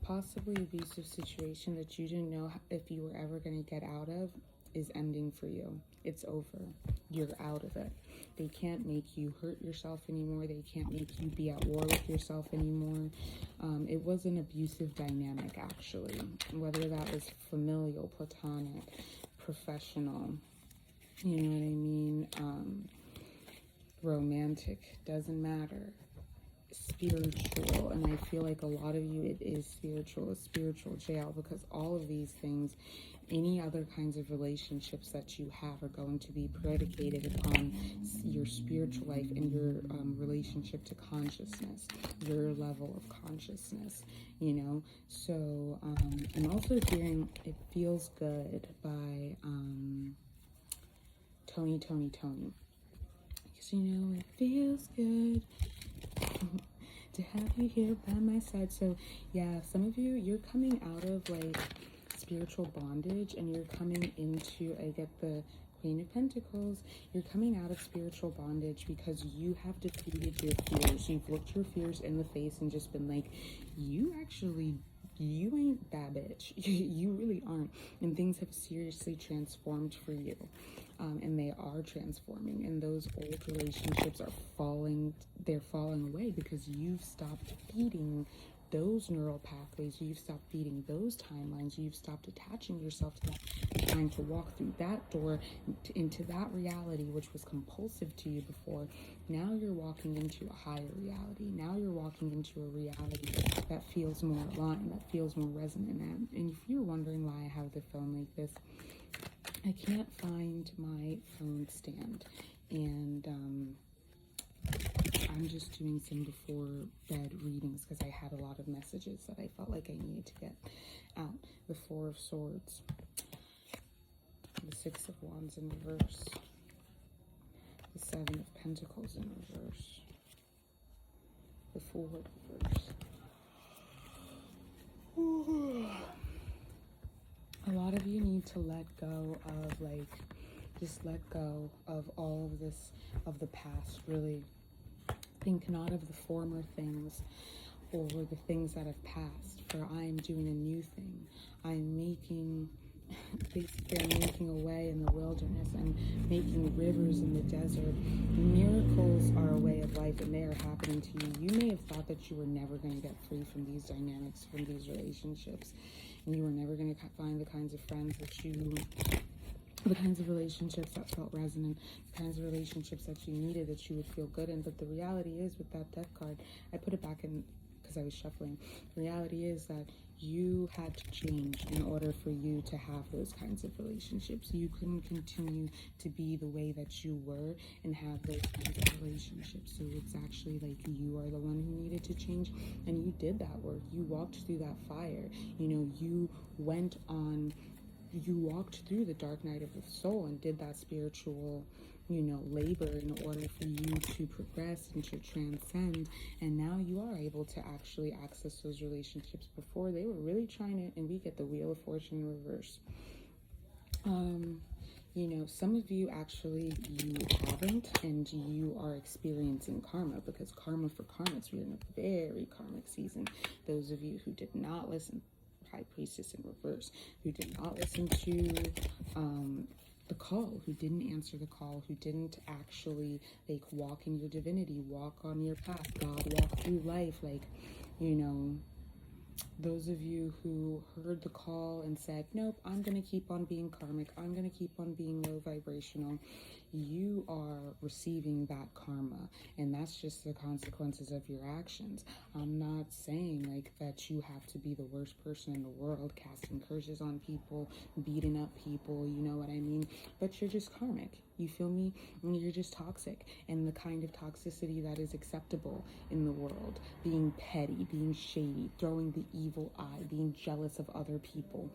possibly abusive situation that you didn't know if you were ever going to get out of is ending for you. It's over. You're out of it. They can't make you hurt yourself anymore. They can't make you be at war with yourself anymore. It was an abusive dynamic, actually. Whether that was familial, platonic, professional, you know what I mean? Romantic, doesn't matter. Spiritual, and I feel like a lot of you, it is spiritual, a spiritual jail, because all of these things, any other kinds of relationships that you have are going to be predicated upon your spiritual life and your relationship to consciousness, your level of consciousness, you know. So I'm also hearing It Feels Good by 𝗕_𝗕. Because you know it feels good to have you here by my side. So yeah, some of you, you're coming out of like spiritual bondage, and you're coming into, I get the Queen of Pentacles, you're coming out of spiritual bondage because you have defeated your fears. You've looked your fears in the face and just been like, you ain't that bitch. You really aren't. And things have seriously transformed for you. And they are transforming. And those old relationships are falling away because you've stopped feeding those neural pathways. You've stopped feeding those timelines. You've stopped attaching yourself to that, trying to walk through that door into that reality, which was compulsive to you before. Now you're walking into a higher reality. Now you're walking into a reality that feels more aligned, that feels more resonant. And if you're wondering why I have the phone like this, I can't find my phone stand, and I'm just doing some before bed readings because I had a lot of messages that I felt like I needed to get out. The Four of Swords, the Six of Wands in reverse, the Seven of Pentacles in reverse, the Fool in reverse. A lot of you need to let go of, like, just let go of all of this, of the past, really. Think not of the former things or the things that have passed, for I am doing a new thing. I'm making, basically, I'm making a way in the wilderness. I'm making rivers in the desert. Miracles are a way of life, and they are happening to you. You may have thought that you were never going to get free from these dynamics, from these relationships, and you were never going to find the kinds of friends that you, the kinds of relationships that felt resonant, the kinds of relationships that you needed, that you would feel good in. But the reality is, with that death card, I put it back in because I was shuffling. The reality is that you had to change in order for you to have those kinds of relationships. You couldn't continue to be the way that you were and have those kinds of relationships. So it's actually like you are the one who needed to change, and you did that work. You walked through that fire. You know, you walked through the dark night of the soul and did that spiritual, you know, labor in order for you to progress and to transcend. And now you are able to actually access those relationships. Before, they were really trying to, and we get the Wheel of Fortune in reverse. You know, some of you actually, you haven't, and you are experiencing karma, because karma for karmics, we're in a very karmic season. Those of you who did not listen, High Priestess in reverse, who did not listen to the call, who didn't answer the call, who didn't actually, like, walk in your divinity, walk on your path, God, walk through life, like, you know, those of you who heard the call and said, nope, I'm going to keep on being karmic, I'm going to keep on being low vibrational, you are receiving that karma, and that's just the consequences of your actions. I'm not saying, like, that you have to be the worst person in the world, casting curses on people, beating up people, you know what I mean? But you're just karmic, you feel me? You're just toxic, and the kind of toxicity that is acceptable in the world, being petty, being shady, throwing the evil eye, being jealous of other people,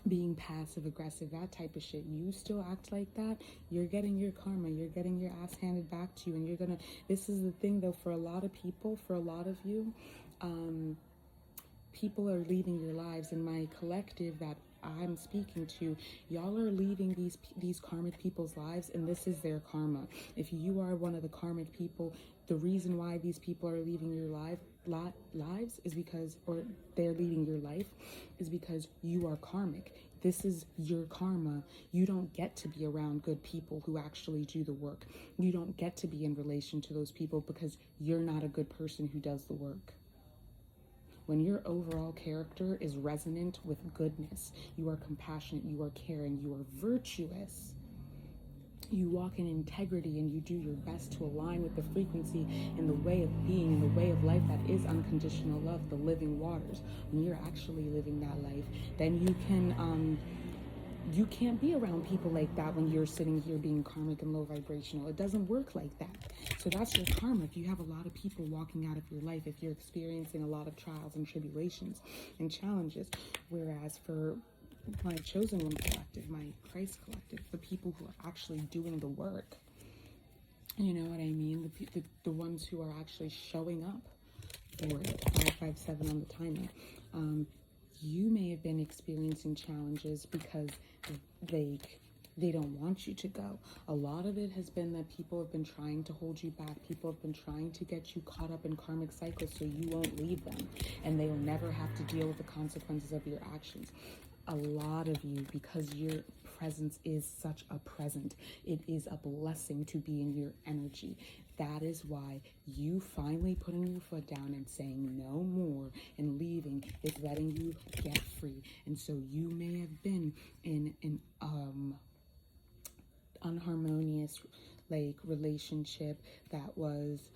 being passive aggressive, that type of shit, you still act like that, you're getting your karma, you're getting your ass handed back to you. And you're gonna, this is the thing though, for a lot of people, for a lot of you, people are leaving your lives. In my collective that I'm speaking to, y'all are leaving these karmic people's lives, and this is their karma. If you are one of the karmic people, the reason why these people are leaving your life lives is because, or they're leading your life is because you are karmic. This is your karma. You don't get to be around good people who actually do the work. You don't get to be in relation to those people because you're not a good person who does the work. When your overall character is resonant with goodness, you are compassionate, you are caring, you are virtuous, you walk in integrity, and you do your best to align with the frequency and the way of being and the way of life that is unconditional love, the living waters. When you're actually living that life, then you can't be around people like that when you're sitting here being karmic and low vibrational. It doesn't work like that. So that's your karma. If you have a lot of people walking out of your life, if you're experiencing a lot of trials and tribulations and challenges, whereas for my chosen one collective, my Christ collective, the people who are actually doing the work, you know what I mean? The ones who are actually showing up for it, 557 on the timer. You may have been experiencing challenges because they don't want you to go. A lot of it has been that people have been trying to hold you back. People have been trying to get you caught up in karmic cycles so you won't leave them, and they will never have to deal with the consequences of your actions. A lot of you, because your presence is such a present, it is a blessing to be in your energy. That is why you finally putting your foot down and saying no more and leaving is letting you get free. And so you may have been in an unharmonious relationship that was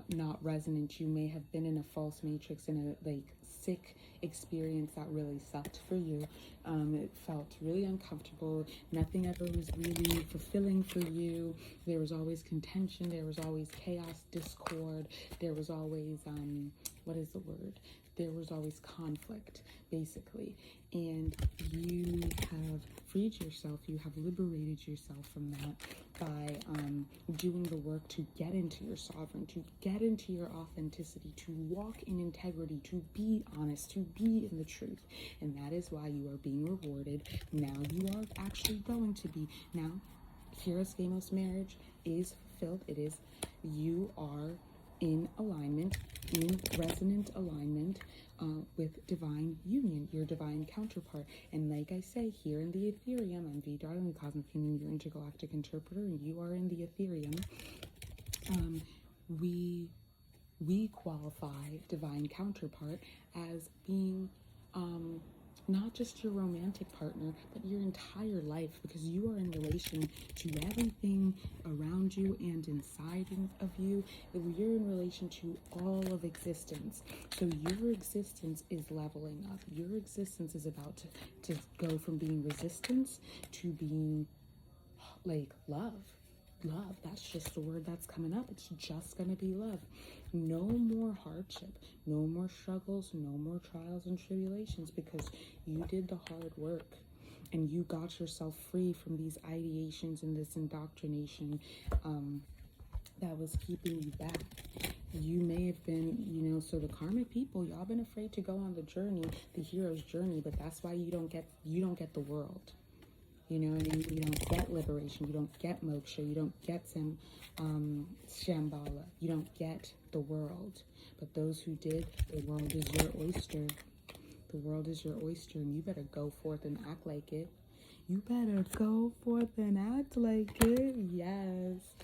not resonant. You may have been in a false matrix, in a sick experience that really sucked for you. It felt really uncomfortable. Nothing ever was really fulfilling for you. There was always contention. There was always chaos, discord. There was always, there was always conflict, basically. And you have freed yourself. You have liberated yourself from that by doing the work to get into your sovereign, to get into your authenticity, to walk in integrity, to be honest, to be in the truth. And that is why you are being rewarded. Now you are actually going to be. Now, 𝗪𝗁𝘁 marriage is fulfilled. It is, you are in alignment, in resonant alignment with divine union, your divine counterpart. And like I say, here in the Aetherium, I'm Vie Darling, Cosmic Union, your intergalactic interpreter, and you are in the Aetherium. We qualify divine counterpart as being not just your romantic partner, but your entire life, because you are in relation to everything around you and inside of you. You're in relation to all of existence. So your existence is leveling up. Your existence is about to go from being resistance to being love. Love, that's just the word that's coming up. It's just going to be love. No more hardship, no more struggles, no more trials and tribulations, because you did the hard work and you got yourself free from these ideations and this indoctrination that was keeping you back. You may have been, so the karmic people, y'all been afraid to go on the journey, the hero's journey, but that's why you don't get the world. You know what I mean? You don't get liberation. You don't get moksha. You don't get some Shambhala. You don't get the world. But those who did, the world is your oyster. The world is your oyster, and you better go forth and act like it. You better go forth and act like it. Yes.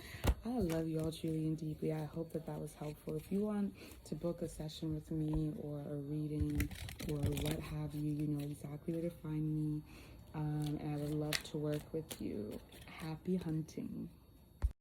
I love you all truly and deeply. I hope that was helpful. If you want to book a session with me or a reading or what have you, you know exactly where to find me. And I would love to work with you. Happy hunting.